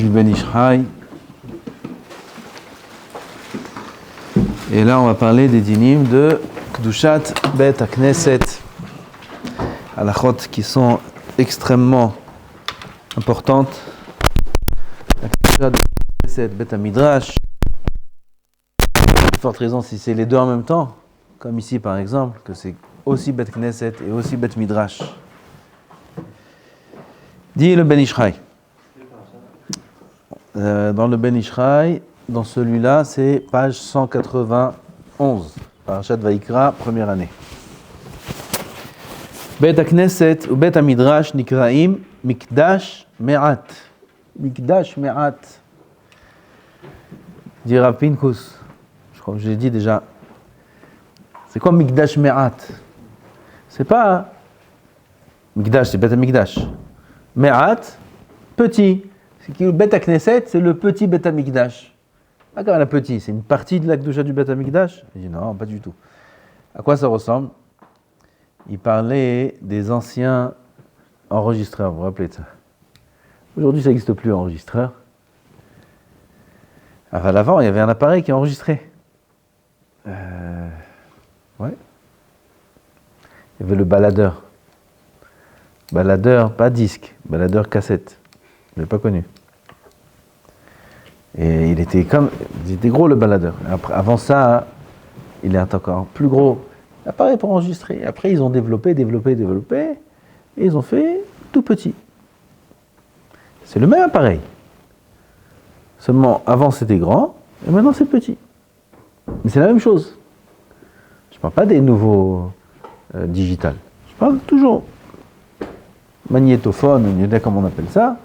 du Ben Ishraï. Et là, on va parler des dinim de Kedushat Bet HaKnesset. Halachot qui sont extrêmement importantes. La Kedushat Bet HaKnesset, Bet HaMidrash. De forte raison si c'est les deux en même temps, comme ici par exemple, que c'est aussi Bet Knesset et aussi Bet Midrash. Dit le Ben Ishraï. Dans le Ben Ishraï, dans celui-là, c'est page 191, Parashat Vayikra, première année. Bet HaKnesset ou Bet HaMidrash nikraim Mikdash Me'at. Mikdash Me'at. Dit Rav Pinkus. Je crois que je l'ai dit déjà. C'est quoi Mikdash Me'at? C'est pas Mikdash, c'est Bet HaMikdash. Me'at, petit. C'est que le Bet HaKnesset, c'est le petit Bet HaMikdash. Pas comme la petit, c'est une partie de la Kedusha du Bet HaMikdash. Il dit non, pas du tout. À quoi ça ressemble? Il parlait des anciens enregistreurs, vous vous rappelez de ça? Aujourd'hui, ça n'existe plus, enregistreur. Enfin, avant, il y avait un appareil qui enregistrait. Ouais. Il y avait le baladeur. Baladeur, pas disque, baladeur cassette. Je ne l'ai pas connu. Et il était gros le baladeur. Après, avant ça, il est encore plus gros. L'appareil pour enregistrer. Après, ils ont développé. Et ils ont fait tout petit. C'est le même appareil. Seulement, avant c'était grand, et maintenant c'est petit. Mais c'est la même chose. Je ne parle pas des nouveaux digital. Je parle toujours magnétophone, comme on appelle ça.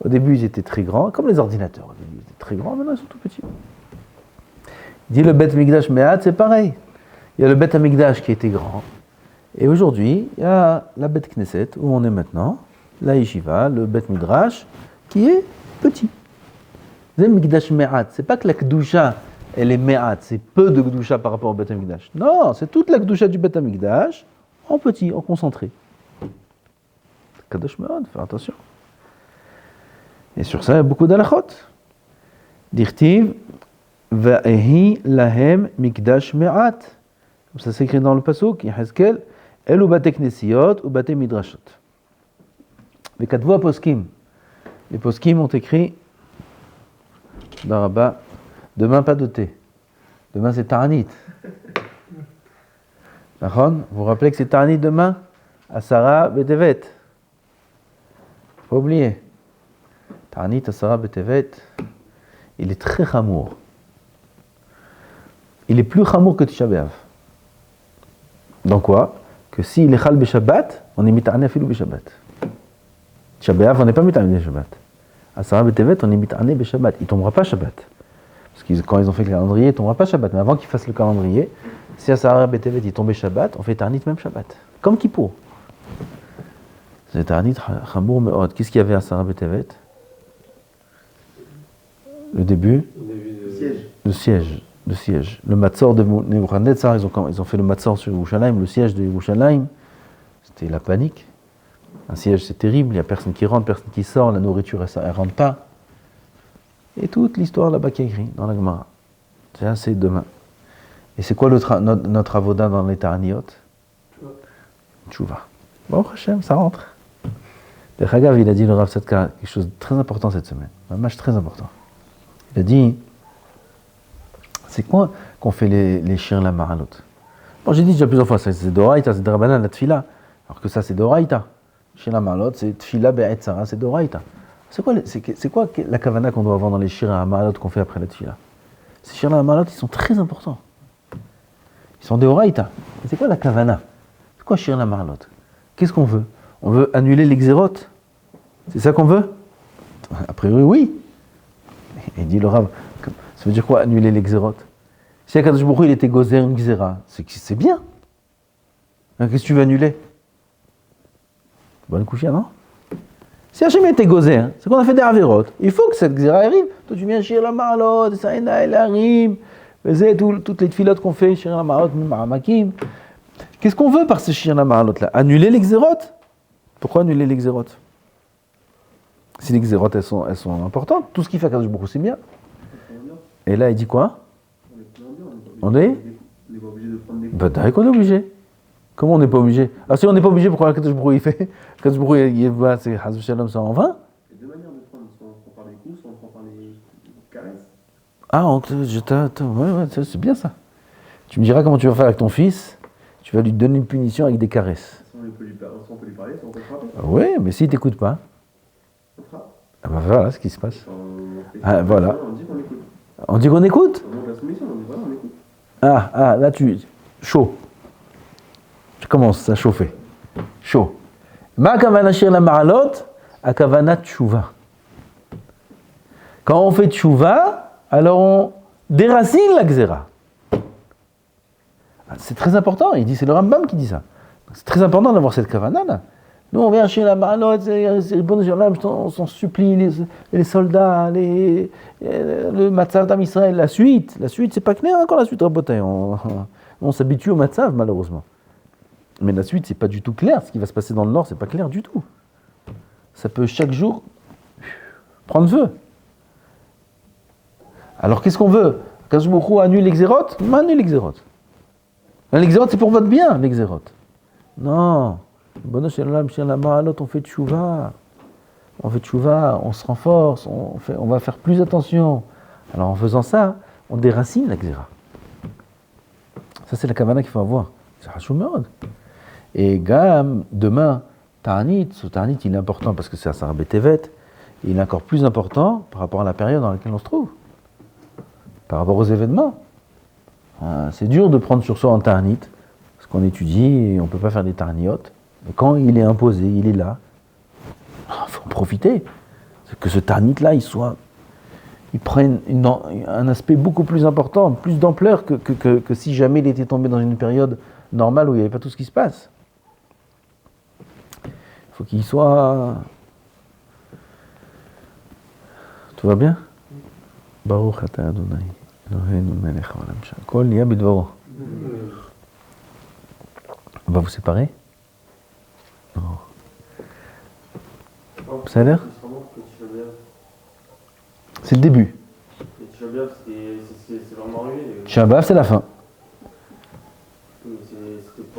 Au début, ils étaient très grands, comme les ordinateurs. Au début, ils étaient très grands, maintenant ils sont tout petits. Il dit le Bet Mikdash Me'at, c'est pareil. Il y a le Bet HaMikdash qui était grand. Et aujourd'hui, il y a la Bet Knesset, où on est maintenant, la Yeshiva, le Bet Midrash, qui est petit. C'est Mikdash Me'at. C'est pas que la Kedusha, elle est Me'at, c'est peu de Kedusha par rapport au Bet HaMikdash. Non, c'est toute la Kedusha du Bet HaMikdash, en petit, en concentré. Kadosh Me'at, fais attention. Et sur ça, il y a beaucoup d'halachot. Dirtiv, Va'ehi lahem mikdash me'at. Comme ça s'écrit dans le pasuk, Yehezkel, Elu bate knessiyot ou bate midrashot. Les katvu poskim. Les poskim ont écrit dans Rabbah, demain pas de thé. Demain c'est Ta'anit. Vous vous rappelez que c'est Ta'anit demain? Asara betevet. Faut pas oublier. Ta'anit Asara betevet, il est très chamour. Il est plus chamour que Tisha B'Av. Dans quoi? Que s'il est chal b'Shabbat, on est mit'aneh afilou b'Shabbat. Tisha B'Av, on n'est pas mit'aneh b'Shabbat. Asara betevet, on est mit'aneh b'Shabbat. Il ne tombera pas Shabbat. Parce que quand ils ont fait le calendrier, il ne tombera pas Shabbat. Mais avant qu'ils fassent le calendrier, si Asara betevet il tombait Shabbat, on fait Ta'anit même Shabbat. Comme Kippour. C'est Ta'anit chamour me'od. Qu'est-ce qu'il y avait à Asara betevet? Le début, le siège. Le Matzor de Nebuchadnezzar, ils ont fait le Matzor sur Yerushalayim, le siège de Yerushalayim. C'était la panique. Un siège, c'est terrible, il n'y a personne qui rentre, personne qui sort, la nourriture, elle ne rentre pas. Et toute l'histoire là-bas qui est écrite dans la Gemara. C'est demain. Et c'est quoi notre avoda dans les Ta'aniyot? Tchouva. Bon, Hachem, ça rentre. Le Chagav, il a dit le Rav Sadka quelque chose de très important cette semaine. Un match très important. Il a dit, c'est quoi qu'on fait les Shir la Mahalot? Bon, j'ai dit déjà plusieurs fois, c'est Doraïta, c'est Drabanan, la Tfila. Alors que ça, c'est Doraïta. Shir la Mahalot, c'est Tfila Be'et Sarah, c'est Doraïta. C'est quoi la kavana qu'on doit avoir dans les Shir la Mahalot qu'on fait après la Tfila? Ces Shir la Mahalot, ils sont très importants. Ils sont Doraïta. C'est quoi la kavana? C'est quoi Shir la Mahalot? Qu'est-ce qu'on veut? On veut annuler les Xérot? C'est ça qu'on veut? A priori, oui. Et dit le Rav, ça veut dire quoi annuler les Xérot? Si Akadosh Baruch Hu il était gozer une Xéra, c'est bien. Qu'est-ce que tu veux annuler? Bonne couchia, non? Si Hachem était gozer, c'est qu'on a fait des Averot. Il faut que cette Xéra arrive. Toi tu viens Shir la Mahalot, Saïna el Harim, toutes les tfilotes qu'on fait, Shir la Mahalot, Maramakim. Qu'est-ce qu'on veut par ces Shir la Mahalot là? Annuler les Xérot? Pourquoi annuler les Xérot? Si les xérotes, elles sont importantes, tout ce qu'il fait à Kadosh Baruch Hu, c'est bien. Et là, il dit quoi? On est pas obligé de prendre des coups. Bah, d'accord qu'on est obligé. Comment on n'est pas obligé? Ah, si on n'est pas obligé, pourquoi Kadosh Baruch Hu il fait? Kadosh Baruch Hu, il va, c'est Hazou Shalom, ça en va? Il y a deux manières de prendre, soit on prend par les coups, soit on prend par les caresses. Ah, ouais, c'est bien ça. Tu me diras comment tu vas faire avec ton fils, tu vas lui donner une punition avec des caresses. Soit on peut lui parler, soit on peut le frapper. Oui, mais s'il ne t'écoute pas, on frappe. Ah ben voilà ce qui se passe. Voilà. On dit qu'on écoute. On dit qu'on écoute? On monte la soumission, on dit voilà, on écoute. Là chaud. Tu commences à chauffer. Chaud. Ma kavana shir la ma'alot, a kavana tshuva. Quand on fait tshuva, alors on déracine la xéra. C'est très important, il dit, c'est le Rambam qui dit ça. C'est très important d'avoir cette kavana là. Nous on vient chez la Ma'alot, on s'en supplie, les soldats, le Matzav d'Am Israël, la suite c'est pas clair encore la suite, on s'habitue au Matzav malheureusement. Mais la suite c'est pas du tout clair, ce qui va se passer dans le nord c'est pas clair du tout. Ça peut chaque jour prendre feu. Alors qu'est-ce qu'on veut? Kadosh Baruch Hu annule les xérotes? Annule les xérotes. Les xérotes c'est pour votre bien, les xérotes. Non. On fait tchouva, on se renforce, on va faire plus attention. Alors en faisant ça, on déracine la xéra. Ça c'est la kavana qu'il faut avoir. C'est Hashumod. Et Gam, demain, Ta'anit, ce Ta'anit il est important parce que c'est à Sarah Betevet, il est encore plus important par rapport à la période dans laquelle on se trouve, par rapport aux événements. C'est dur de prendre sur soi un Ta'anit, parce qu'on étudie et on ne peut pas faire des Ta'aniotes. Mais quand il est imposé, il est là, il faut en profiter. C'est que ce Ta'anit-là, il prenne un aspect beaucoup plus important, plus d'ampleur que si jamais il était tombé dans une période normale où il n'y avait pas tout ce qui se passe. Il faut qu'il soit... Tout va bien? Baruch ata Adonai, Eloheinu melech haolam she'akol nהיה bidvaro. On va vous séparer? Non. Ça a l'air? C'est le début. C'est vraiment arrivé. Tisha B'Av, c'est la fin.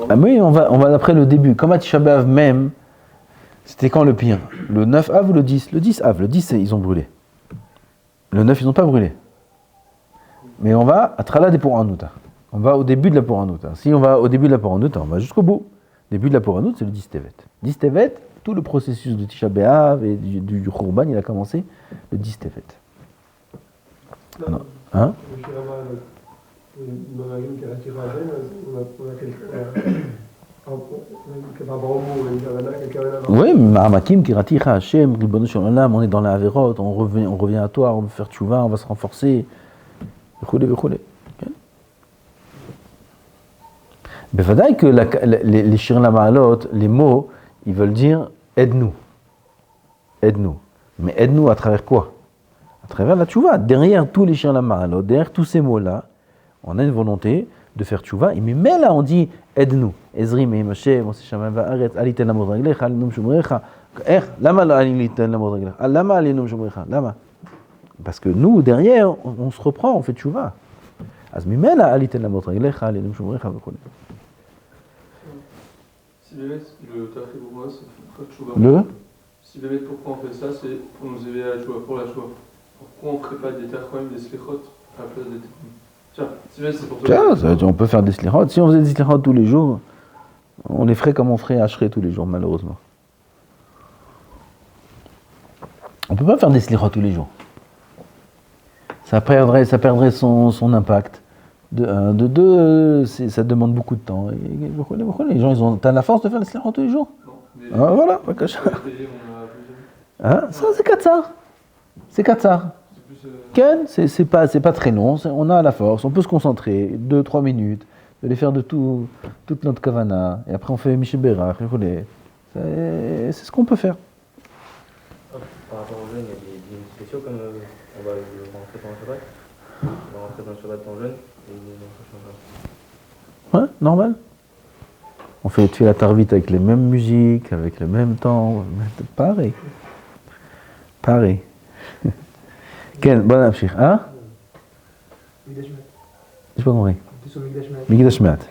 Ah oui, on va d'après le début. Comme à Tisha B'Av même, c'était quand le pire? Le 9 Av ou le 10? Le 10 Av. Le 10, ils ont brûlé. Le 9, ils n'ont pas brûlé. Mais on va à Trala des Poranouta. On va au début de la Poranouta. Si on va au début de la Poranouta, on va jusqu'au bout. Le début de la Poranouta, c'est le 10 Tevet. 10 Tevet, tout le processus de Tisha B'Av et du Khurban, il a commencé le 10 Tevet. Hein? Oui, Ma'amakim, Kiraticha, Hashem, Ribono Shel Olam, on est dans la Averot, on revient à toi, on va faire tchouva, on va se renforcer. Bechoulet. Bevadaï que les Shir la Ma'alot, les mots, ils veulent dire aide-nous. Aide-nous. Mais aide-nous à travers quoi? À travers la tchouva. Derrière tous les Shir la Ma'alot, derrière tous ces mots-là, on a une volonté de faire tchouva. Mais là, on dit aide-nous. Ezri me'im Hashem, Moshe Shamayim va'aretz, aliten lamot raglecha, alinum shumrecha. Lama lo aliten lamot raglecha? Lama alinum shumrecha? Lama? Parce que nous, derrière, on se reprend, on fait tchouva. Az mimela aliten lamot raglecha, alinum shumrecha v'kol. Si Bémet, le tafé pour moi, c'est tchouva. Le Si Bémet, pourquoi on fait ça, c'est pour nous éveiller à la tchouva, pour la tchouva. Pourquoi on ne ferait pas des terchoim, des slichot à la place des terchoim? Tiens, si Bémet, c'est pour toi. Tiens, on peut faire des slichot. Si on faisait des slichot tous les jours, on les ferait comme on ferait Ashrei tous les jours, malheureusement. On ne peut pas faire des slichot tous les jours. Ça perdrait son impact. De deux, ça demande beaucoup de temps. Les gens, t'as la force de faire les slichot tous les jours? Non. Voilà. Ça, c'est Katsar. C'est Katsar. Ken, c'est pas très long. On a la force. On peut se concentrer 2-3 minutes. De les faire de toute notre kavana. Et après, on fait Mishibera. C'est ce qu'on peut faire. Par rapport aux jeunes, il y a des dîmes spéciaux comme on va rentrer pendant le Shabbat. On va rentrer dans le Shabbat en jeune et dans le Shabbat. Ouais, normal. On fait la tarvite avec les mêmes musiques, avec le même temps, pareil. Pareil. כן, בוא נמשיך. יש pas compris. מקדש מעט.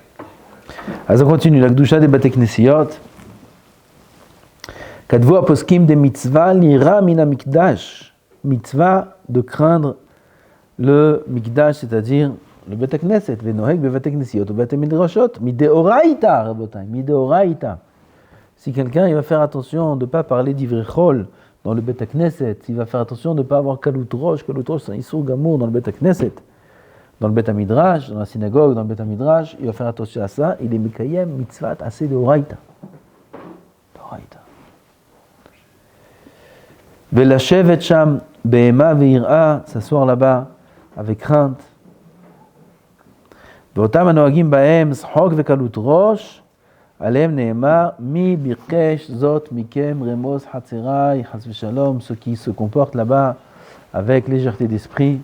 אז on continue, la קדושה דבתי כנסיות. כתבו הפוסקים דמצווה לירא מן המקדש. מצווה de craindre le מקדש, c'est-à-dire le בית הכנסת, ונוהג בבתי כנסיות ובתי מדרשות, מדאורייתא, רבותיי, מדאורייתא. Si quelqu'un il va faire attention de ne pas parler d'ivrei chol dans le Beit Knesset, il va faire attention de ne pas avoir kalut rosh c'est un issur gamour dans le Beit Knesset, dans le Beit Midrash, dans la synagogue, dans le Beit Midrash, il va faire attention à ça, il est mikayem mitzvat assez de oraita. Velashevet sham be'ema ve'ira, s'asseoir là-bas avec crainte. Ve'otam anoagim ba'em s'chok ve'kalut rosh, Alem Nehemar, mi birkesh zot mikem remos hatzerai chas v'shalom, ceux qui se comportent là-bas avec légèreté d'esprit,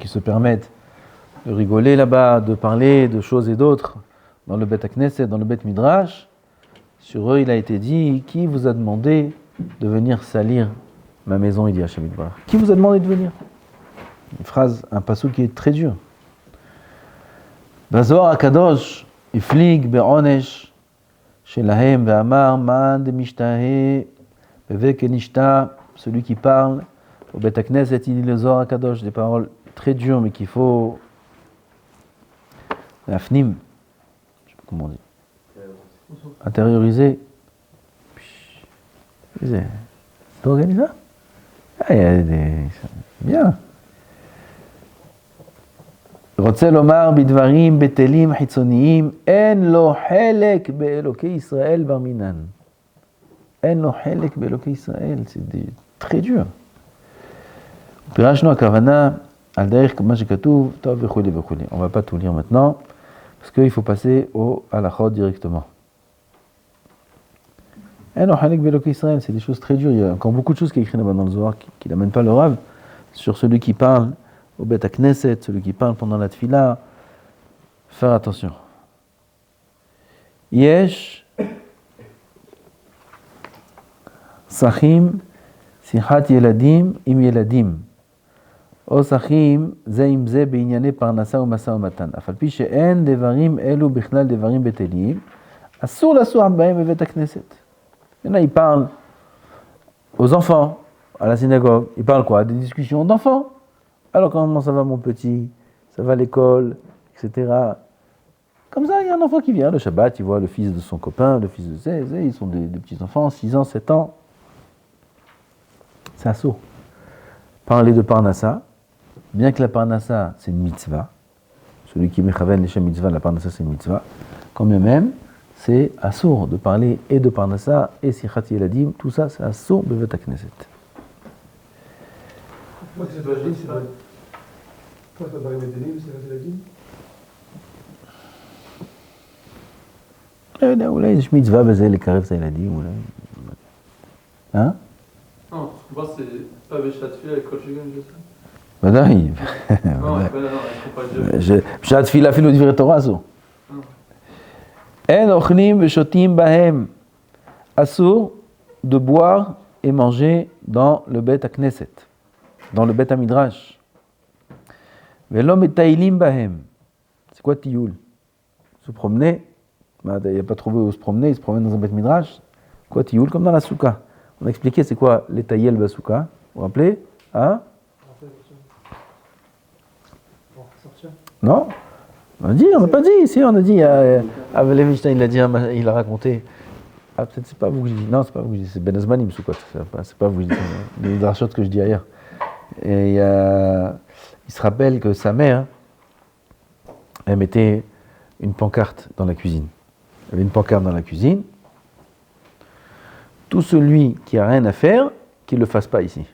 qui se permettent de rigoler là-bas, de parler de choses et d'autres dans le Beit Knesset, dans le Beit Midrash. Sur eux, il a été dit, qui vous a demandé de venir salir ma maison, il dit Hashem Yitbarach. Qui vous a demandé de venir? Une phrase, un passage qui est très dur. Bazohar HaKadosh הפליג בעונש שלהם ואמר מן דמשתהה בבקל נשתה, celui qui parle au Beit Knesset, il dit le Zohar HaKadosh, des paroles très dures mais qu'il faut l'afnim, je sais pas comment on dit, intérioriser. C'est organisé ça? Ah, il y a des... bien. רוצה לומר בדברים בטלים חיצוניים, אין לו חלק באלוקי ישראל בר מינן. אין לו חלק באלוקי ישראל, c'est très dur. פירשנו הכוונה על דרך מה שכתוב, טוב וכו' וכו'. On va pas tout lire maintenant, parce qu'il faut passer au halachot directement. אין לו חלק באלוקי ישראל, c'est des choses très dures. Il y a encore beaucoup de choses qui est écrit là-bas dans le Zohar qui n'amènent pas le Rav, sur celui qui parle au Beit Knesset, celui qui parle pendant la tefila, faire attention. Yesh Sachim Sichat Yeladim Im Yeladim O Sachim Ze Im Ze Beinyane Parnasa ou Masa ou Matan Afal pi she'en devarim elu bichlal devarim betelim Asur l'asur b'hem bevet Knesset. Il y en a, ils parlent aux enfants à la synagogue. Ils parlent quoi? Des discussions d'enfants. Alors comment ça va mon petit? Ça va à l'école, etc. Comme ça, il y a un enfant qui vient le Shabbat, il voit le fils de son copain, le fils de Zé, ils sont des petits enfants, 6 ans, 7 ans. C'est assaut. Parler de Parnassa, bien que la Parnassa, c'est une mitzvah, celui qui mechaven les mitzvah, la Parnassa, c'est une mitzvah, quand bien même, c'est assour de parler et de Parnassa et Sichat Yeladim, tout ça, c'est assour bevet Knesset. Toi, tu as parlé de Télim, c'est facile à dire? אולי יש מצווה בזה לקרב את הילדים, אולי. אה? Non, moi c'est pas בשעת תפילה לכל שגן je sais. ודאי. Non, ils font pas de בשעת תפילה אפילו דברי תורה זו. אין אוכלים ושותים בהם. אסור de boire et manger dans le Beit Knesset, dans le Beit Midrash. Velo metailim bahem. C'est quoi tioul? Se promener. Il n'y a pas trouvé où se promener, il se promène dans un Beit Midrash. Quoi tioul? Comme dans la souka. On a expliqué c'est quoi les taïel basouka. Vous vous rappelez? Hein? Non? On n'a pas dit ici, on a dit. Avelem Einstein, il a raconté. Ah, peut-être c'est pas vous que je dis. Non, c'est pas vous que je dis, c'est Ben Azmanim Soukot. C'est pas vous que je dis. Les drachot que je dis ailleurs. Et il se rappelle que sa mère, elle mettait une pancarte dans la cuisine. Il y avait une pancarte dans la cuisine. Tout celui qui a rien à faire, qu'il ne le fasse pas ici.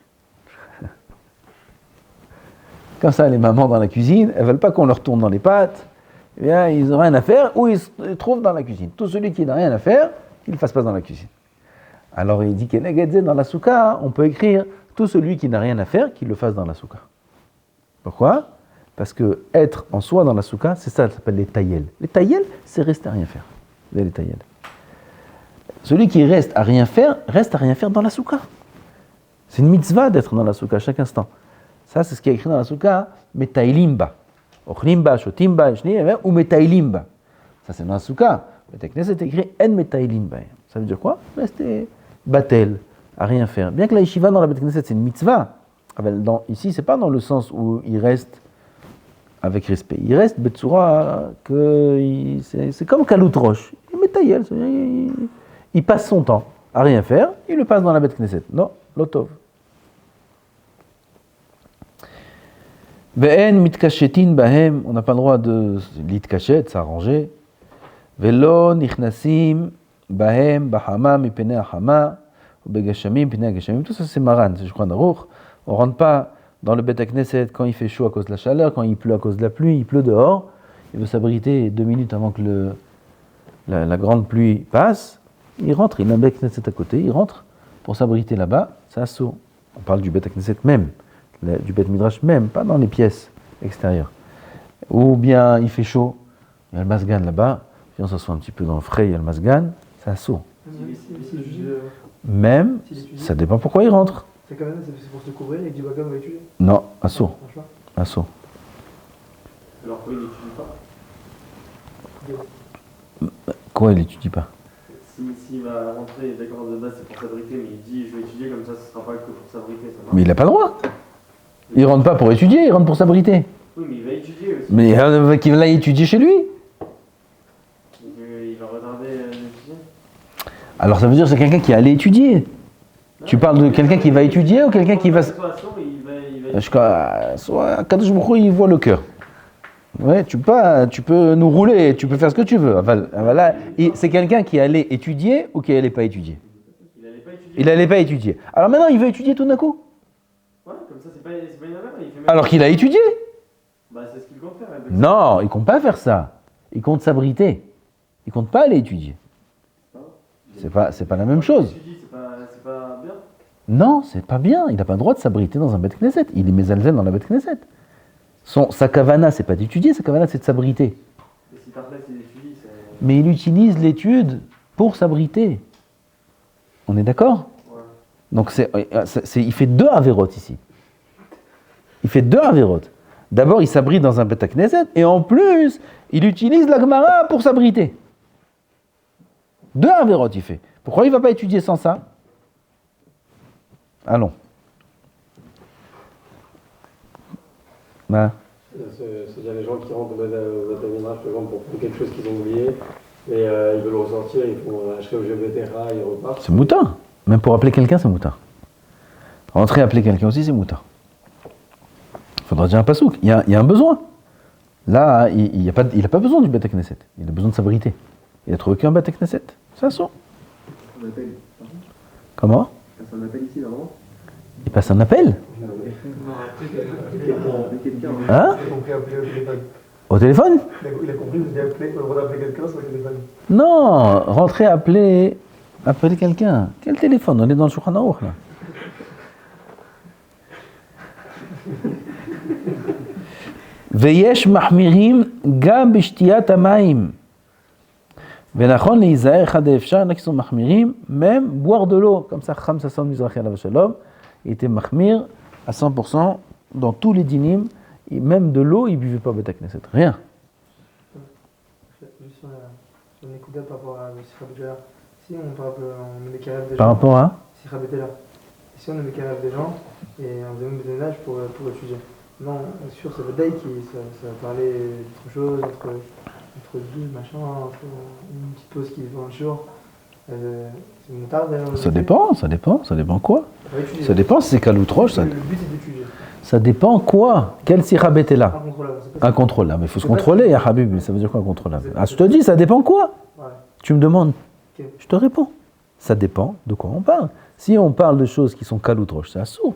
Comme ça, les mamans dans la cuisine, elles ne veulent pas qu'on leur tourne dans les pattes. Eh bien, ils n'ont rien à faire ou ils se trouvent dans la cuisine. Tout celui qui n'a rien à faire, qu'il ne le fasse pas dans la cuisine. Alors il dit que dans la souka, on peut écrire tout celui qui n'a rien à faire, qu'il le fasse dans la souka. Pourquoi? Parce que être en soi dans la souka, c'est ça, ça s'appelle les taïel. Les taïel, c'est rester à rien faire. Les taïel. Celui qui reste à rien faire dans la souka. C'est une mitzvah d'être dans la souka à chaque instant. Ça, c'est ce qui est écrit dans la souka, metailimba. Ochlimba, shotimba, ou metailimba. Ça, c'est dans la souka. Bet Knesset est écrit en metailimba. Ça veut dire quoi? Rester batel, à rien faire. Bien que la yeshiva dans la Bet Knesset, c'est une mitzvah. Ici, c'est pas dans le sens où il reste avec respect. Il reste betsura que c'est comme Kalut Rosh. Il metayel, il passe son temps à rien faire, il le passe dans la Bet Knesset. Non, l'otov. Ve'en mitkashetin bahem, on n'a pas le droit de litkashet, s'arranger. Ve'lo nichnasim bahem bahama mipene ahama, ou begashamim pene agashamim. Tout ça c'est maran, c'est je crois Naruch. On rentre pas dans le Bet Knesset quand il fait chaud à cause de la chaleur, quand il pleut à cause de la pluie, il pleut dehors. Il veut s'abriter 2 minutes avant que la grande pluie passe. Il rentre, il a un Bet Knesset à côté, il rentre pour s'abriter là-bas, c'est assaut. On parle du Bet Knesset même. Du Bet Midrash même, pas dans les pièces extérieures. Ou bien il fait chaud, il y a le masgan là-bas, puis on s'assoit un petit peu dans le frais, il y a le masgan, c'est assaut. Même, ça dépend pourquoi il rentre. C'est quand même, c'est pour se couvrir avec du bagam avec lui. Non, assaut. Assaut. Alors pourquoi il n'étudie pas? Quoi il étudie pas? S'il va rentrer, d'accord, de base c'est pour s'abriter, mais il dit je vais étudier comme ça, ce sera pas que pour s'abriter. Mais il n'a pas le droit. Il rentre pas pour étudier, il rentre pour s'abriter. Oui, mais il va étudier aussi. Mais qu'il va étudier chez lui. Il va retarder d'étudier. Alors ça veut dire que c'est quelqu'un qui est allé étudier. Non, tu parles de quelqu'un qui va étudier ou quelqu'un qui va... Soit Kadosh Baruch Hu, il voit le cœur. Ouais, tu peux nous rouler, tu peux faire ce que tu veux. Voilà. C'est quelqu'un qui allait étudier ou qui allait pas étudier? Il allait pas étudier. Alors maintenant, il veut étudier tout d'un coup. Ouais, comme ça, c'est pas une affaire. Alors qu'il a étudié. Bah, c'est ce qu'il compte faire. Non, il compte pas faire ça. Il compte s'abriter. Il compte pas aller étudier. C'est pas la même chose. C'est pas bien. Non, c'est pas bien. Il n'a pas le droit de s'abriter dans un Bet Knesset. Il est mezalzel dans la Bet Knesset. Sa kavana, c'est pas d'étudier, sa kavana, c'est de s'abriter. Et si par là, c'est d'étudier, mais il utilise l'étude pour s'abriter. On est d'accord? Ouais. Donc il fait 2 avérotes ici. Il fait 2 avérotes. D'abord, il s'abrite dans un Bet Knesset, et en plus, il utilise la Gemara pour s'abriter. 2 avérotes il fait. Pourquoi il ne va pas étudier sans ça? Allons. C'est-à-dire les gens qui rentrent au Bataminage, par exemple, pour prendre quelque chose qu'ils ont oublié, et ils veulent le ressortir, ils font acheter au GBTRA, ils repartent. C'est moutard. Même pour appeler quelqu'un, c'est moutard. Rentrer appeler quelqu'un aussi, c'est moutard. Il faudra dire un pasouk. Il y a un besoin. Là, il n'a pas besoin du Bet Knesset. Il a besoin de s'abriter. Il a trouvé qu'un Bet Knesset. C'est ça. On appelle. Comment? Il passe un appel ici, normalement. Il passe un appel? Hein? Il a compris appeler au téléphone. Au téléphone? Il a compris, vous avez le droit d'appeler quelqu'un sur le téléphone. Non, rentrer appeler quelqu'un. Quel téléphone? On est dans le Shulchan Aruch là. Veyesh mahmirim gam b'shtiyat hamayim. Venachon leizaer chad efshar, il y en a qui sont mahmirim, même boire de l'eau, comme ça Chacham Sasson Mizrahi alav shalom, il était mahmir à 100% dans tous les dinim, et même de l'eau, il ne buvait pas Bet Knesset, rien. Juste sur une écoute par rapport à Sikha Betela. Si on met des carèves des gens. Par rapport à Sikha Betela. Si on met des carèves des gens, et on faisait même des ménages pour étudier. Non, sûr, ça veut dire ça va parler d'autre chose, entre deux, machin, entre une petite pause qui vont un jour. C'est une tarde. Ça dépend quoi? Ça dépend si c'est Kalut Rosh. Le but c'est d'étudier. Ça dépend quoi? Quel Sikha Betela? Incontrôlable. Mais il faut se contrôler, ya Habib. Ça veut dire quoi incontrôlable? Ah, je te dis, ça dépend quoi? Ouais. Tu me demandes. Okay. Je te réponds. Ça dépend de quoi on parle. Si on parle de choses qui sont Kalut Rosh, c'est assourd.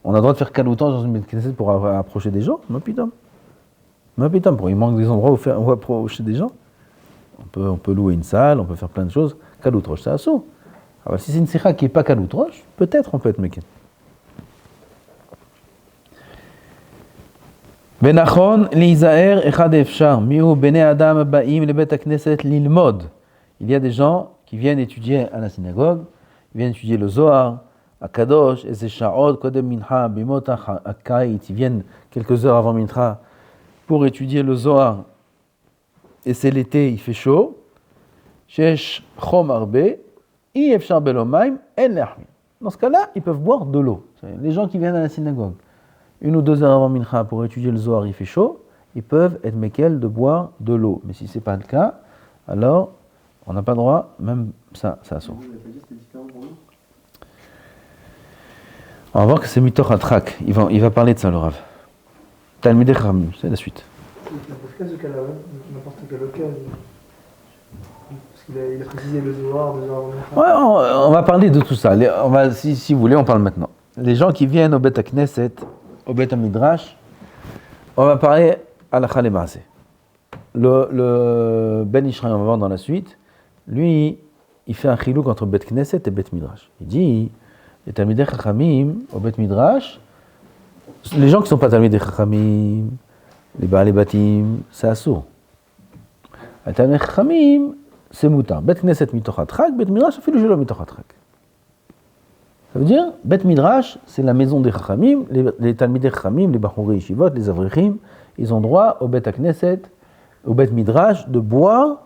On a le droit de faire Kalut Rosh dans une Bet Knesset pour approcher des gens? Non, putain. Il manque des endroits où on va approcher des gens. On peut louer une salle, on peut faire plein de choses. Kalut Rosh, c'est assaut. Alors si c'est une sikha qui n'est pas Kalut Rosh, peut-être on peut être meken. Benachon lizaer echad efshar miu bnei adam ba'im lebet hakneset lilmod. Il y a des gens qui viennent étudier à la synagogue, ils viennent étudier le Zohar, Akadosh, et ces sha'od, kodem mincha, bimot hakait, ils viennent quelques heures avant mincha pour étudier le Zohar. Et c'est l'été, il fait chaud. Shesh chom arbe, i efshar belomaim, en le'achmin. Dans ce cas-là, ils peuvent boire de l'eau. Les gens qui viennent à la synagogue, 1 ou 2 heures avant mincha pour étudier le Zohar, il fait chaud, ils peuvent être mekel de boire de l'eau. Mais si ce n'est pas le cas, alors on n'a pas le droit, même ça assourd. On va voir que c'est mitoch atrak. Il va parler de ça, le Rav. Talmidei Chachamim, c'est la suite. Dans ce cas-là, n'importe quel local. Parce qu'il a précisé le Zohar, Ouais, on va parler de tout ça. Si vous voulez, on parle maintenant. Les gens qui viennent au Bet HaKnesset, au Bet HaMidrash, on va parler à la Maaseh. Le Ben Ishraï, on va voir dans la suite, lui, il fait un chilouk entre Bet Knesset et Bet Midrash. Il dit, les Talmidei Chachamim, au Bet Midrash, les gens qui ne sont pas Talmidei Chachamim, les Baalei Batim, c'est assourd. Les Talmidei Chachamim, c'est moutar. Bet Knesset mitoch hatrak, Bet Midrash, afilou shelo mitoch hatrak. Ça veut dire, Bet Midrash, c'est la maison des Chachamim, les Talmidei Chachamim, les Bachurei Yeshivot, les Avrichim, ils ont droit au Bet Knesset, au Bet Midrash, de boire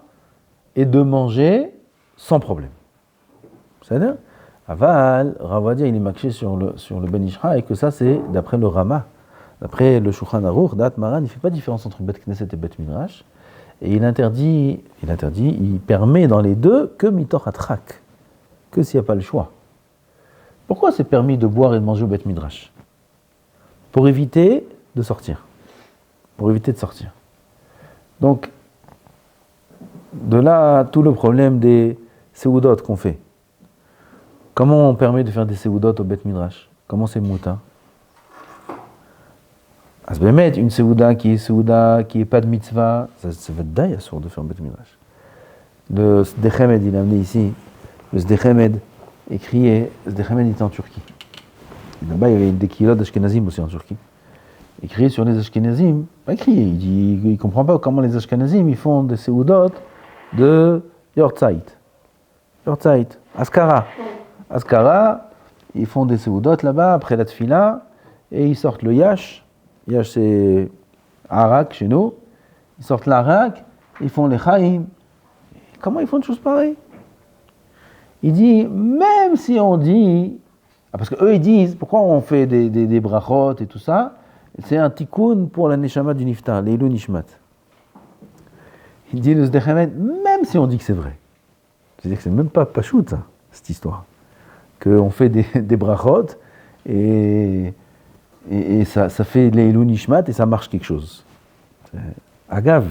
et de manger sans problème. C'est-à-dire, Aval, Ravadia, il est marqué sur le Ben Ishra, et que ça, c'est d'après le Rama. D'après le Shulchan Aruch, Dat Maran, il ne fait pas de différence entre Bet Knesset et Bet Midrash. Et il permet dans les deux que mitoch hatrak, que s'il n'y a pas le choix. Pourquoi c'est permis de boire et de manger au Bet Midrash? Pour éviter de sortir. Donc, de là, tout le problème des seudot qu'on fait. Comment on permet de faire des seudot au Bet Midrash? Comment c'est mouta? À se mettre une seuda qui est pas de mitzvah, ça va être d'ailleurs sourd de faire Bet Midrash. Le Sdechemed, il a amené ici, le Sdechemed écrit, Sdechemed était en Turquie. Et là-bas, il y avait des kilos d'Ashkenazim aussi en Turquie. Écrit sur les Ashkenazim, pas écrit, il dit, il comprend pas comment les Ashkenazim, ils font des seudot de Yortzeit, Askara, ils font des seudot là-bas, après la tfila, et ils sortent le yash c'est arak chez nous, ils sortent l'arak, ils font les chaim. Comment ils font une chose pareille? Il dit, même si on dit, parce qu'eux ils disent, pourquoi on fait des brachot et tout ça, c'est un tikkun pour la neshama du niftar, l'eilu nishmat. Il dit le Sdechemed, même si on dit que c'est vrai, c'est-à-dire que c'est même pas pachout, ça, cette histoire, qu'on fait des brachot et ça fait l'eilu nishmat et ça marche quelque chose. Agav,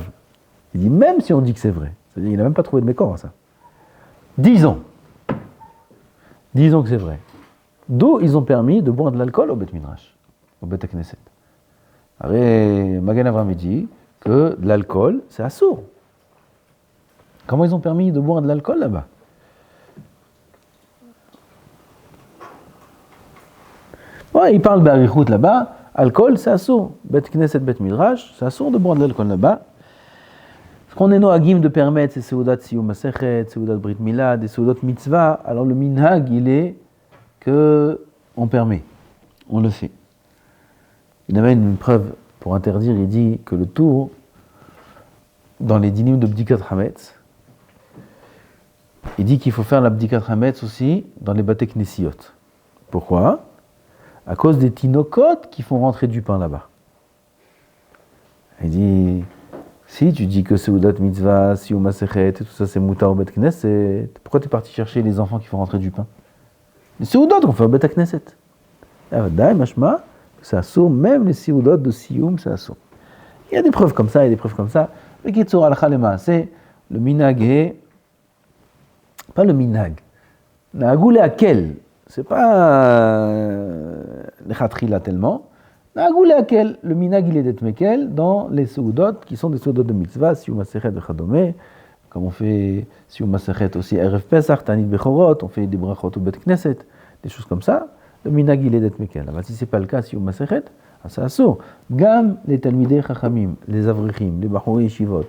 il dit même si on dit que c'est vrai, c'est-à-dire qu'il n'a même pas trouvé de mécor à ça. Disons que c'est vrai. D'où ils ont permis de boire de l'alcool au Bet Midrash, au Bet HaKnesset. Alors, Magen Avraham dit que de l'alcool, c'est assourd. Comment ils ont permis de boire de l'alcool là-bas? Ouais, il parle d'Arichut là-bas, alcool, c'est assourd. Bet Knesset, Bet Midrash, c'est assourd de boire de l'alcool là-bas. Ce qu'on est noagim de permettre, c'est Seudat Siyum Masechet, Seudat Brit Mila, des Seudot Mitzvah. Alors le minhag, il est que on permet, on le fait. Il avait une preuve pour interdire, il dit que le tour, dans les dinim de Bdikat Hametz, il dit qu'il faut faire la Bdikat Hametz aussi dans les Bate Knessiyot. Pourquoi? À cause des tinokot qui font rentrer du pain là-bas. Il dit, si tu dis que Seudat Mitzvah, Siyum Masechet, et tout ça c'est Moutar au Bet Knesset, pourquoi tu es parti chercher les enfants qui font rentrer du pain? Les Seudot qu'on fait au Bet Knesset. Daï, mashma, c'est assourd, même les Seudot de Siyum, c'est assourd. Il y a des preuves comme ça, Le Kitzur al-Khalema, c'est le minag est, pas le minag, Nagou le'akel, c'est pas le khatrila tellement, Nagou le'akel, le minag il est d'être mekel dans les Seudot qui sont des Seudot de mitzvah, Siyum Masechet de Chadome, comme on fait Siyum Masechet aussi Erev Pesach, Tanit Bechorot, on fait des brachot au Bet Knesset, des choses comme ça. Le minag il est d'être mekel. Alors, si c'est pas le cas, Siyum Masechet, c'est assourd. Gam les Talmidei Chachamim, les Avrichim, les Bachurei Yeshivot,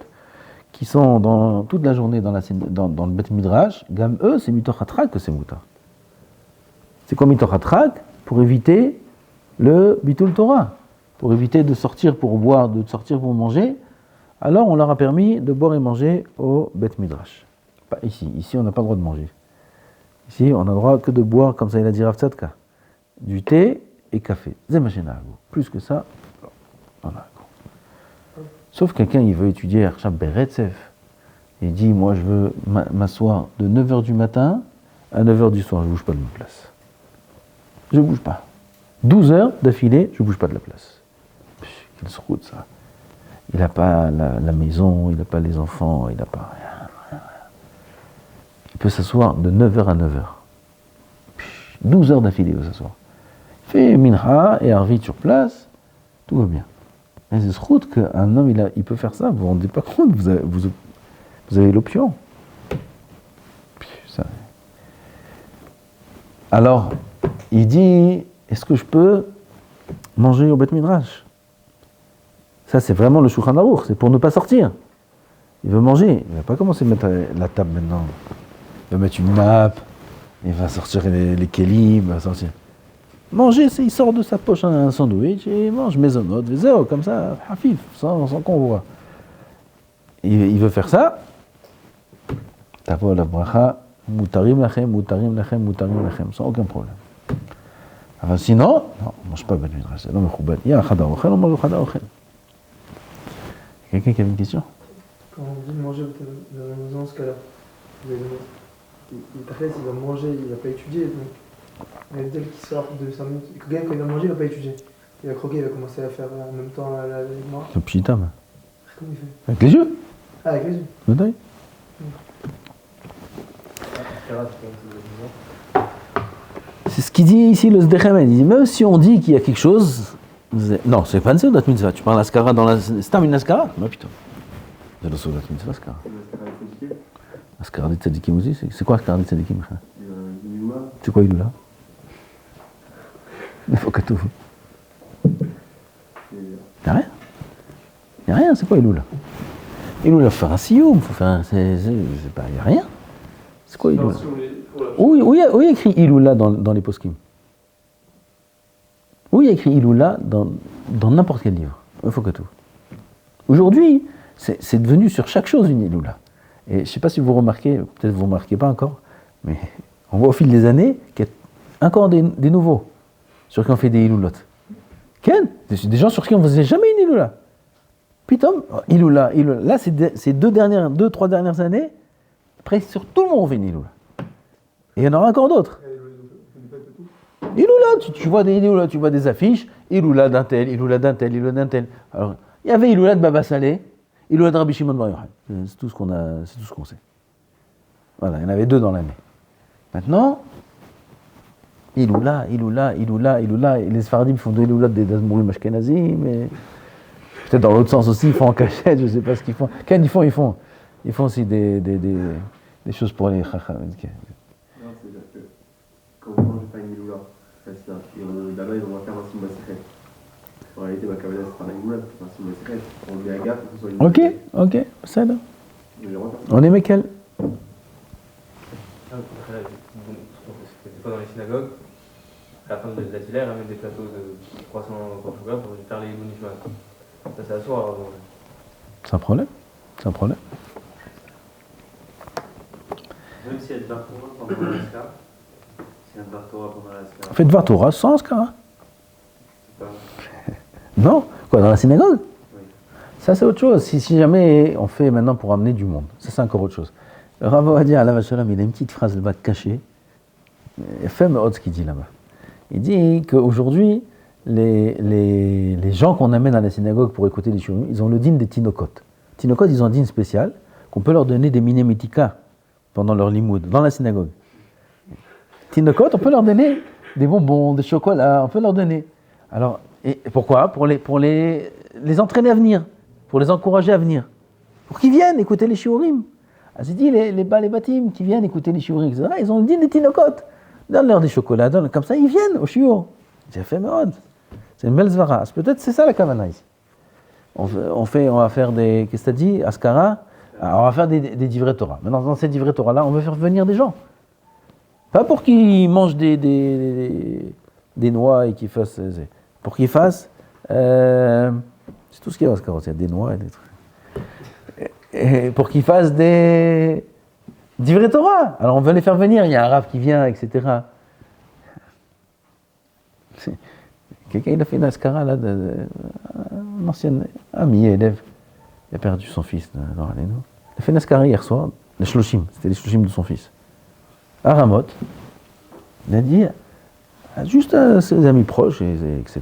qui sont dans toute la journée dans le Bet Midrash, gam eux, c'est mitoch hatrak que c'est moutar. C'est comme Mitochatrak, pour éviter le Bitul Torah, pour éviter de sortir pour boire, de sortir pour manger. Alors on leur a permis de boire et manger au Bet Midrash. Pas ici. Ici, on n'a pas le droit de manger. Ici, on n'a le droit que de boire, comme ça il a dit Rav Tzadka, du thé et café. Plus que ça, voilà. Sauf quelqu'un, il veut étudier Arshab Beretzef. Il dit, moi je veux m'asseoir de 9h du matin à 9h du soir, je ne bouge pas de ma place. Je ne bouge pas. 12 heures d'affilée, je ne bouge pas de la place. Quelle route ça. Il n'a pas la maison, il n'a pas les enfants, il n'a pas rien. Il peut s'asseoir de 9h à 9h. 12 heures d'affilée, il va s'asseoir. Il fait Mincha et Arvit sur place, tout va bien. Mais c'est ce route qu'un homme, il peut faire ça, vous ne vous rendez pas compte, vous avez l'option. Ça. Alors, il dit, est-ce que je peux manger au Bet Midrash? Ça, c'est vraiment le Shulchan Aruch, c'est pour ne pas sortir. Il veut manger, il ne va pas commencer à mettre la table maintenant. Il va mettre une nappe, il va sortir les kélim, il va sortir. Manger, il sort de sa poche un sandwich et il mange maisonnot, zéro, comme ça, hafif, sans qu'on voit. Il veut faire ça. Tavo la bracha, mutarim lachem, sans aucun problème. Alors sinon, non, on ne mange pas ben midrash, c'est l'homme choubad. Il y a un chada ochel, on mange un chada ochel. Quelqu'un qui a une question? Quand on dit manger dans ce cas-là, il va manger, il ne va pas étudier. Donc, il y a tel qui sort de 5 minutes. Quand il va manger, il ne va pas étudier. Il va croquer, il va commencer à faire en même temps la mémoire. Le pshitam. Comment il fait? Avec les yeux? Ah, avec les yeux. Oui. C'est ce qu'il dit ici le Sdechem. Il dit même si on dit qu'il y a quelque chose. Non, c'est pas une Seudat Mitzvah. Tu parles d'Askara dans la. C'est une Askara? Non, putain. C'est le Seudat Mitzvah, Askara. Askara des Tzadikim aussi. C'est quoi Askara des Tzadikim? C'est quoi Iloula? Il faut que tout. Il n'y a rien. Il n'y a rien, c'est quoi Iloula? Iloula, faut faire un sioum, faut faire un. Il n'y a rien. C'est quoi Iloula? Où il y a écrit Iloula dans les poskim? Où il y a écrit Iloula dans n'importe quel livre? Il faut que tout. Aujourd'hui, c'est devenu sur chaque chose une Iloula. Et je ne sais pas si vous remarquez, peut-être vous ne remarquez pas encore, mais on voit au fil des années qu'il y a encore des nouveaux sur qui on fait des Iloulotes. Ken, des gens sur qui on ne faisait jamais une Iloula. Pitom, Iloula. Là, ces 2-3 dernières années, après, sur tout le monde on fait une Iloula. Et il y en aura encore d'autres. Iloula, tu vois des Iloula, tu vois des affiches, Iloula d'un tel, Iloula d'un tel, Iloula d'un tel. Alors, il y avait Iloula de Baba Saleh, Iloula de Rabbi Shimon Bar Yochai. C'est tout ce qu'on sait. Voilà, il y en avait 2 dans l'année. Maintenant, Iloula. Et les Sfaradim font de Iloula des Dazmourim Ashkenazim, mais peut-être dans l'autre sens aussi, ils font en cachette, je ne sais pas ce qu'ils font. Quand ils font aussi des choses pour les Chacham. Non, c'est-à-dire que quand on mange pas une Iloula, c'est ça. Et là-bas, ils vont faire un signe secret. En réalité, ma cabane, c'est pas une Iloula, c'est un signe secret. On met à gaffe pour que ce soit une Iloula. Ok, ça là. On est Mekel. C'était pas dans les synagogues. À la fin de la Tila, ils ramènent des plateaux de 300 Portugal pour faire les Ilou Nishmat. Ça, c'est à soi. C'est un problème. Même s'il y a de Dvar Torah pendant l'Askara, s'il y a de Dvar Torah pendant l'Askara. Faites Dvar Torah sans Askara. Non? Quoi, dans la synagogue? Oui. Ça, c'est autre chose. Si jamais on fait maintenant pour amener du monde, ça, c'est encore autre chose. Le Rav Ovadia, alav shalom, il a une petite phrase là-bas cachée. Il fait ce qu'il dit là-bas. Il dit qu'aujourd'hui, les gens qu'on amène à la synagogue pour écouter les shiurim, ils ont le din des tinokot. Tinokot, ils ont un din spécial qu'on peut leur donner des minémitika pendant leur limoud, dans la synagogue. Tinokot, on peut leur donner des bonbons, des chocolats, on peut leur donner. Alors, et pourquoi? Pour les entraîner à venir, pour les encourager à venir. Pour qu'ils viennent écouter les shiurim. Ah, c'est dit, les bâtim qui viennent écouter les shiurim, etc., ils ont le din des tinokot. Donne-leur des chocolats, comme ça, ils viennent au shiur. J'ai fait mode. C'est une belle zvara. Peut-être c'est ça la kavana ici. On va faire des, qu'est-ce que t'as dit, Askara, on va faire des divrei Torah. Maintenant, dans ces divrei Torah-là, on veut faire venir des gens. Pas pour qu'il mange des noix et qu'il fasse. Pour qu'il fasse. C'est tout ce qu'il y a dans ce carotte, il y a des noix et des trucs. Et pour qu'il fasse des vrais Torah. Alors on veut les faire venir, il y a un rav qui vient, etc. Quelqu'un il a fait une askara là, un ancien ami, élève, il a perdu son fils. Il a fait une askara hier soir, les shloshim, c'était les shloshim de son fils. À Ramot, il a dit, juste à ses amis proches, etc.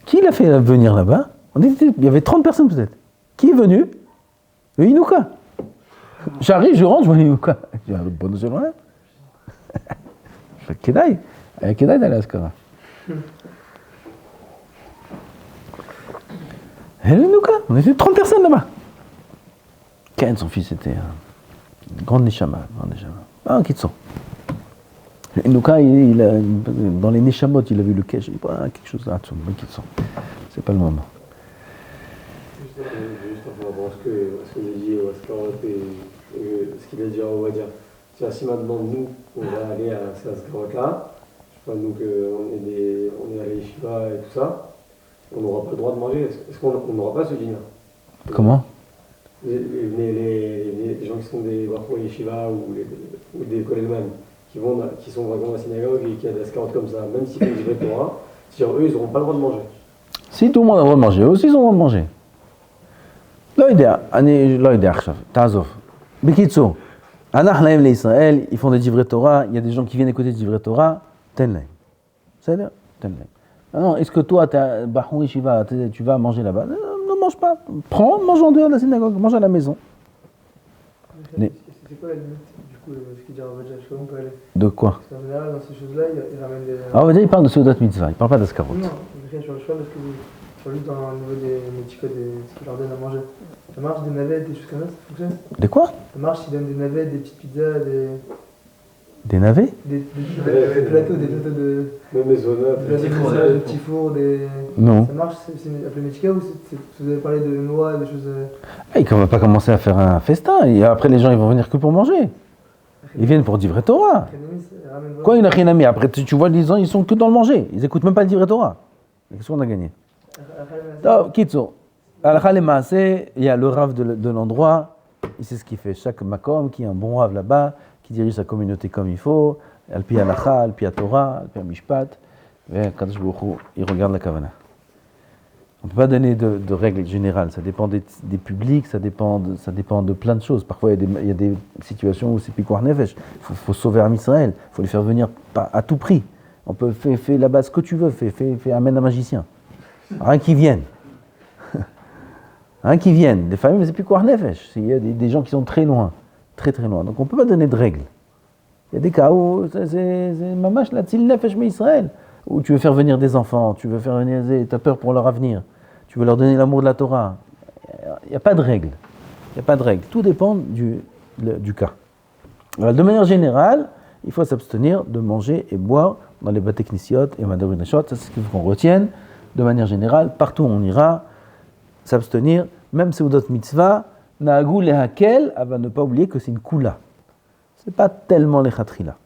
Qui l'a fait venir là-bas? Il y avait 30 personnes peut-être. Qui est venu? Le Inouka. J'arrive, je rentre, je vois l'Inouka. Je dis, bonne journée. Je fais Kedaï. Kedaï d'aller à Askara. Et le Inouka, on était 30 personnes là-bas. Ken, son fils, était un grand Neshama. Ah, Kitson. Le Inouka, dans les Neshamot, il a vu le Kesh. Il dit, quelque chose là, Kitson. C'est pas le moment. Juste par rapport à ce que j'ai dit au Askarot et ce qu'il a dit à Ovadia. Si maintenant nous, on va aller à ces Askarot-là, je sais pas, nous on est à l'Yeshiva et tout ça, on n'aura pas le droit de manger. Est-ce qu'on n'aura pas ce dîner? Comment? Les gens qui sont des Bachou Yeshiva ou des Kolelman, qui sont vraiment à la synagogue et qui a des Askarot comme ça, même s'ils font du vrai Torah, eux, ils n'auront pas le droit de manger. Si tout le monde a le droit de manger, eux aussi ils ont le droit de manger. לא יודע עכשיו, תעזוב. בקיצור, אנחנו להם לישראל, ils font des divrei Torah, il y a des gens qui viennent écouter des divrei Torah, תן להם. בסדר? תן להם. Non, est-ce que toi, Bahou Yeshiva, tu vas manger là-bas? Ne mange pas. Prends, mange en dehors de la synagogue, mange à la maison. C'est quoi la limite, du coup, ce qu'il dit à Ovadia? Je sais pas où on peut aller. De quoi? Parce qu'en général, dans ces choses-là, il ramène des... Ah, Ovadia, il parle de Seudat Mitzvah, il parle pas d'Askarot. Non, je sur le choix parce que sur lui, dans le niveau des méticos, ce qu'il leur donne à manger. Ça marche, des navettes, des choses comme ça fonctionne? Des quoi? Ça marche, il donne des navettes, des petites pizzas, Des navets? des plateaux de... Même les zonas, des petits fours, des... Non. Ça marche, c'est appelé mética ou vous avez parlé de noix, des choses... Il ne va pas commencer à faire un festin, et après les gens ils vont venir que pour manger. Ils viennent pour divrei Torah. Quoi, une achinami? Après tu vois, les gens ils sont que dans le manger, ils écoutent même pas le divrei Torah. Qu'est-ce qu'on a gagné? Kitso. Al-Kha le-Maaseh, il y a le Rav de l'endroit, il sait ce qu'il fait. Chaque makom, qui est un bon Rav là-bas, qui dirige sa communauté comme il faut, Al-Pi Al-Kha, Al-Pi Torah, Al-Pi Mishpat, et Kadosh Baruch Hu, il regarde la Kavana. On ne peut pas donner de règles générales, ça dépend des publics, ça dépend de plein de choses. Parfois il y a des situations où c'est Pikuach Nefesh, il faut sauver Am Israël, il faut les faire venir à tout prix. On peut faire là-bas ce que tu veux, amène un magicien. Rien qui vienne. Qui viennent. Les familles, c'est plus quoi nefesh. Il y a des gens qui sont très loin. Très très loin. Donc on ne peut pas donner de règles. Il y a des cas où c'est mamash la tzil nefesh mais Israël. Où tu veux faire venir des enfants, tu veux faire venir tu as peur pour leur avenir, tu veux leur donner l'amour de la Torah. Il n'y a pas de règles. Il n'y a pas de règles. Tout dépend du cas. Alors, de manière générale, il faut s'abstenir de manger et boire dans les batek nisiot et madabri nashot. Ça, c'est ce qu'il faut qu'on retienne. De manière générale, partout où on ira, s'abstenir, même si Seudot Mitzvah, Na'agu lehakel, va ne pas oublier que c'est une kula. C'est pas tellement les chatrila.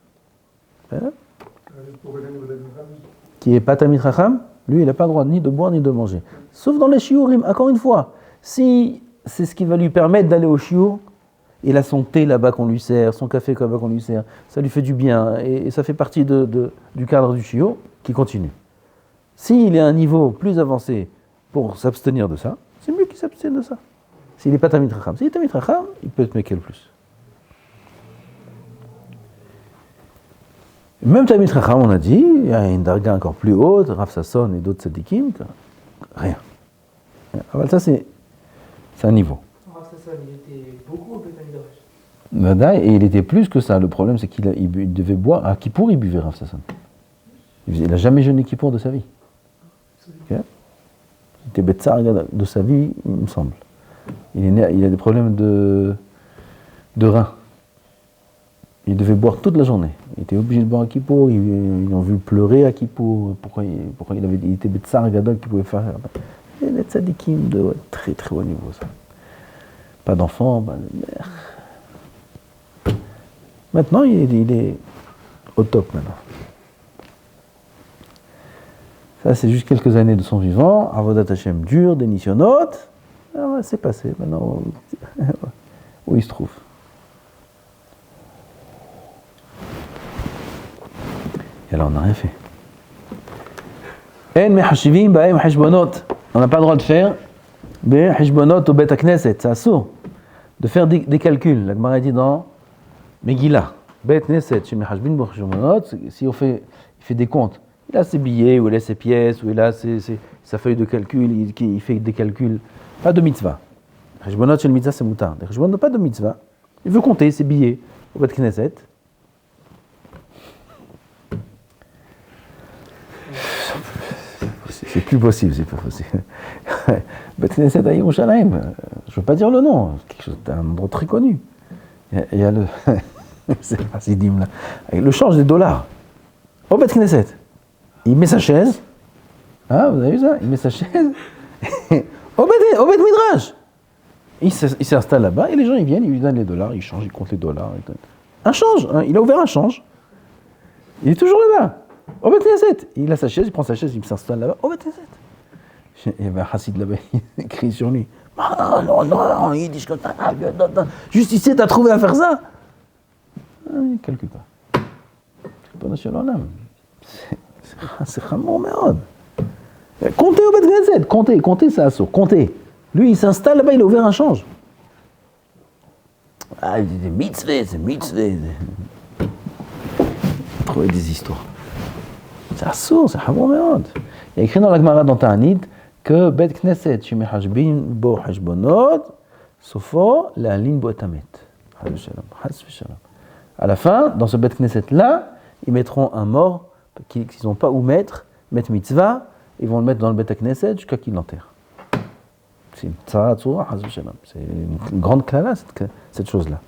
Qui est pas Tamid Chacham, lui il n'a pas le droit ni de boire ni de manger. Sauf dans les shiurim, encore une fois, si c'est ce qui va lui permettre d'aller au shiur, il a son thé là-bas qu'on lui sert, son café là-bas qu'on lui sert, ça lui fait du bien et ça fait partie du cadre du shiur qui continue. S'il est à un niveau plus avancé pour s'abstenir de ça, c'est mieux qu'il s'abstienne de ça. S'il n'est pas Tamid Chacham. S'il est Tamid Chacham, il peut te mettre le plus. Même Tamid Chacham, on a dit, il y a une darga encore plus haute, Rav Sasson et d'autres tzadikim, rien. Alors ça, c'est un niveau. Rav Sasson, il était beaucoup au Beth Midrash. Et il était plus que ça. Le problème, c'est qu'il devait boire. À Kippour, il buvait Rav Sasson. Il n'a jamais jeûné Kippour de sa vie. Okay. Il était Betsar de sa vie, il me semble. Il a des problèmes de rein. Il devait boire toute la journée. Il était obligé de boire à Kippour. Ils l'ont vu pleurer à Kippour. Pourquoi il était Betsar Gadol qui pouvait faire. Il y a des tzadikim de très très haut niveau. Ça. Pas d'enfants, pas de mère. Maintenant, il est au top maintenant. Ça, c'est juste quelques années de son vivant. Avodat Hashem dur, des nisyonotes. Ah ouais, c'est passé. Maintenant, où il se trouve. Et alors, on n'a rien fait. On n'a pas le droit de faire des hishbonot au Bet Knesset, c'est assourd. De faire des calculs. La Gemara dit dans Megillah, Bet Knesset, chez Mehashbin Bochishbonot, si on fait, il fait des comptes, il a ses billets, ou il a ses pièces, ou il a sa feuille de calcul, il fait des calculs, pas de mitzvah. Hishbonot chez le mitzvah, c'est moutard. Hishbonot, pas de mitzvah. Il veut compter ses billets au Bet Knesset. C'est plus possible, c'est pas possible. Bet Knesset à Yerushalayim, je ne veux pas dire le nom, c'est un endroit très connu. Il y a le. C'est pas si dim là. Le change des dollars. Au Bet Knesset. Il met sa chaise. Ah, vous avez vu ça? Il met sa chaise. Au Bet Midrash. Il s'installe là-bas et les gens ils viennent, ils lui donnent les dollars, ils changent, ils comptent les dollars. Un change, hein, il a ouvert un change. Il est toujours là-bas. Au Bet Knesset. Il a sa chaise, il prend sa chaise, il s'installe là-bas. Au Bet Knesset. Il y avait un chassid là-bas, il crie sur lui. Non, il dit comme ça. Juste ici, t'as trouvé à faire ça? Il ne calcule pas. C'est pas national l'âme. C'est vraiment merde. Comptez au Bet Knesset. Comptez, c'est assaut. Comptez. Lui, il s'installe là-bas, il a ouvert un change. Ah, il dit des mitzvahs, c'est mitzvahs. Trouver des histoires. C'est assaut, c'est vraiment merde. Il y a écrit dans la Gemara dans Ta'anit que Bet Knesset, chez Mehashbin bo hashbonot, sofo la ligne bo etamet. À la fin, dans ce Bet Knesset là, ils mettront un mort qu'ils n'ont pas où mettre mitzvah, ils vont le mettre dans le Bet Knesset jusqu'à qu'il l'enterre. C'est une tzara tzura, c'est une grande klala cette chose-là.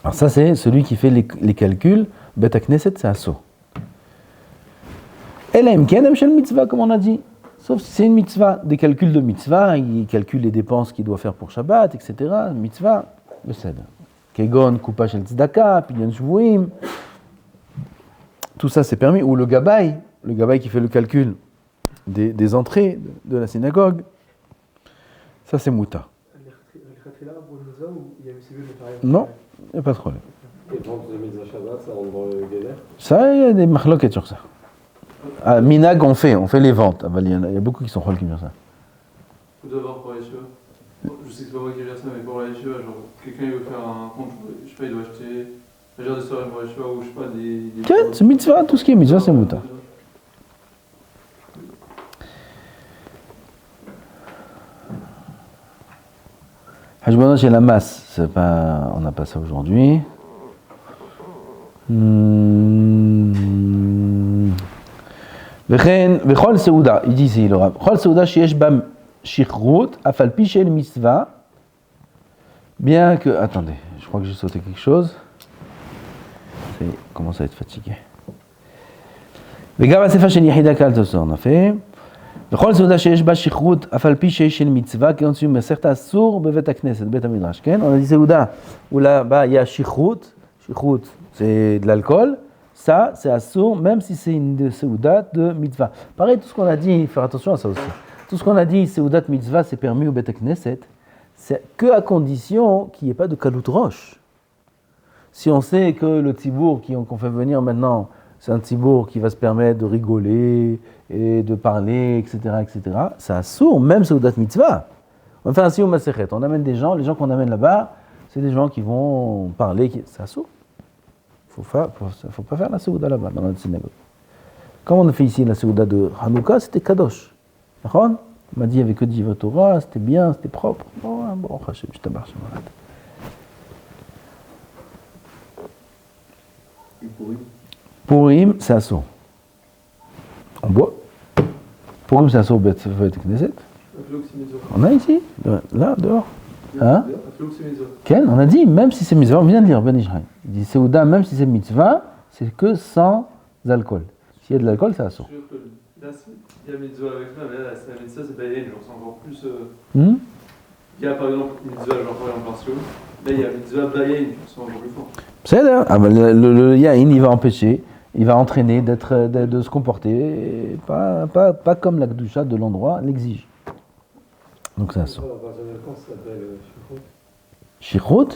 Alors ça c'est celui qui fait les calculs, Bet Knesset c'est assaut. Elam kenem shel mitzvah comme on a dit. Sauf si c'est une mitzvah, des calculs de mitzvah, il calcule les dépenses qu'il doit faire pour Shabbat, etc. Mitzvah, le cède. Kegon, Kupa shel tzedaka, Pidyon shvuim. Tout ça c'est permis. Ou le gabay qui fait le calcul des entrées de la synagogue. Ça c'est mouta. Non, il n'y a pas de problème. Et vente de mitzvah Shabbat, ça rentre dans le Geder? Ça, il y a des marloquettes sur ça. À Minag, on fait les ventes. Il y a beaucoup qui sont rôles qui font ça. Faut d'abord pour la yeshiva. Je sais que c'est pas moi qui gère ça, mais pour la yeshiva, genre, quelqu'un il veut faire un compte, je sais pas, il doit acheter un genre de soirée pour la yeshiva ou je sais pas, des C'est mitzvah, tout ce qui est mitzvah, c'est mouta. Hashbonot chez la masse, on n'a pas ça aujourd'hui. Vechol Seuda, il dit ici le rab. Chol Seuda sheyesh bam shichrut afal pi shel mitzvah. Bien que, attendez, je crois que j'ai sauté quelque chose. Ça commence à être fatigué. Vegam asefa shel yechida kal tosor, on a fait. Vechol Seuda sheyesh ba shichrut afal pi shel mitzvah qui consume certes assour bevet hakneset bet hamidrash. On a dit Seuda où là-bas il y a shichrut. Shichrut c'est de l'alcool. Ça, c'est assour, même si c'est une seudat de mitzvah. Pareil, tout ce qu'on a dit, il faut faire attention à ça aussi. Tout ce qu'on a dit, seudat mitzvah, c'est permis au Bet Knesset, c'est que à condition qu'il n'y ait pas de kalout roche. Si on sait que le tzibour qu'on fait venir maintenant, c'est un tzibour qui va se permettre de rigoler et de parler, etc., c'est assour, même seudat mitzvah. On fait ainsi au Masechet, on amène des gens, les gens qu'on amène là-bas, c'est des gens qui vont parler, c'est assour. Il ne faut pas faire la Seuda là-bas, dans notre synagogue. Comme on a fait ici la Seuda de Hanouka, c'était Kadosh. On m'a dit, il n'y avait que Diva Torah, c'était bien, c'était propre. Bon, Hachem, je t'abarche. Et Purim? Purim, c'est assaut. On boit. Purim, c'est assaut, bête Knesset. On a ici, là, dehors. Hein? Ken, on a dit, même si c'est mitzvah, on vient de lire Ben Israël. Il dit Seuda, même si c'est mitzvah, c'est que sans alcool. S'il y a de l'alcool, c'est assaut. Là, il y a mitzvah avec ça, mais là, la mitzvah, c'est pas genre, c'est encore plus. Il y a par exemple mitzvah, genre par exemple par Sioux. Là, il y a mitzvah bayain, qui sont encore plus forts. C'est là. Ah ben, le yain, il va empêcher, il va entraîner de se comporter, pas comme la kedusha de l'endroit l'exige. Donc ça sort. À partir de quand ça s'appelle Shichrout,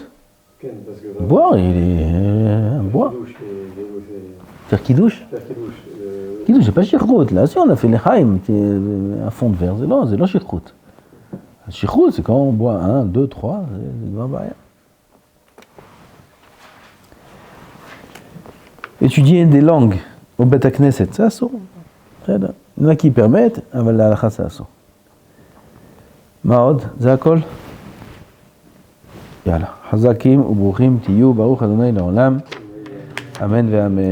Ken, parce que boire, il est boire. Faire kidouche. Kidouche, c'est pas shichrout. Là, si on a fait les haïm, un fond de verre, c'est là shichrout. Shichrout, c'est quand on boit 1, 2, 3, c'est pas rien. Étudier des langues au Bet HaKnesset, ça sort. Il y en a qui permettent, mais la halakha, ça sort. Maod, זה הכל? יאללה, חזקים וברוכים תהיו, ברוך ה' לעולם, אמן ואמן.